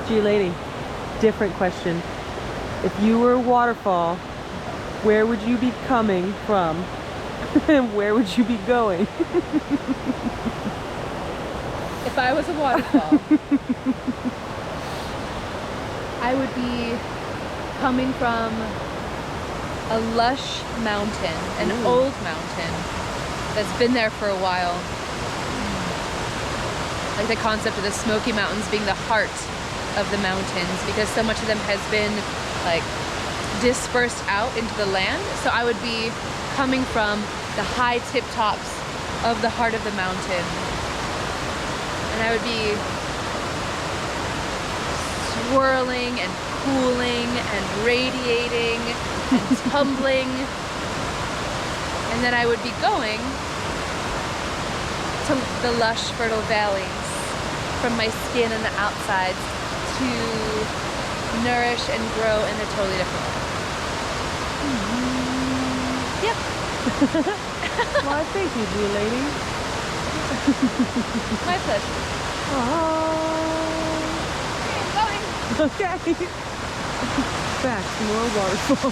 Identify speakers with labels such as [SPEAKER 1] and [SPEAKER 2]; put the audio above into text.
[SPEAKER 1] Gaealady, different question. If you were a waterfall, where would you be coming from? And where would you be going?
[SPEAKER 2] If I was a waterfall, I would be coming from a lush mountain, an old mountain that's been there for a while. Like the concept of the Smoky Mountains being the heart of the mountains, because so much of them has been like dispersed out into the land. So I would be coming from the high tip tops of the heart of the mountain, and I would be swirling and cooling and radiating and tumbling, and then I would be going to the lush fertile valleys from my skin and the outsides to nourish and grow in a totally different way. Yep.
[SPEAKER 1] Well, thank you, Gaealady.
[SPEAKER 2] My pleasure.
[SPEAKER 1] Oh.
[SPEAKER 2] Okay, I'm going.
[SPEAKER 1] Okay. Back to more waterfall.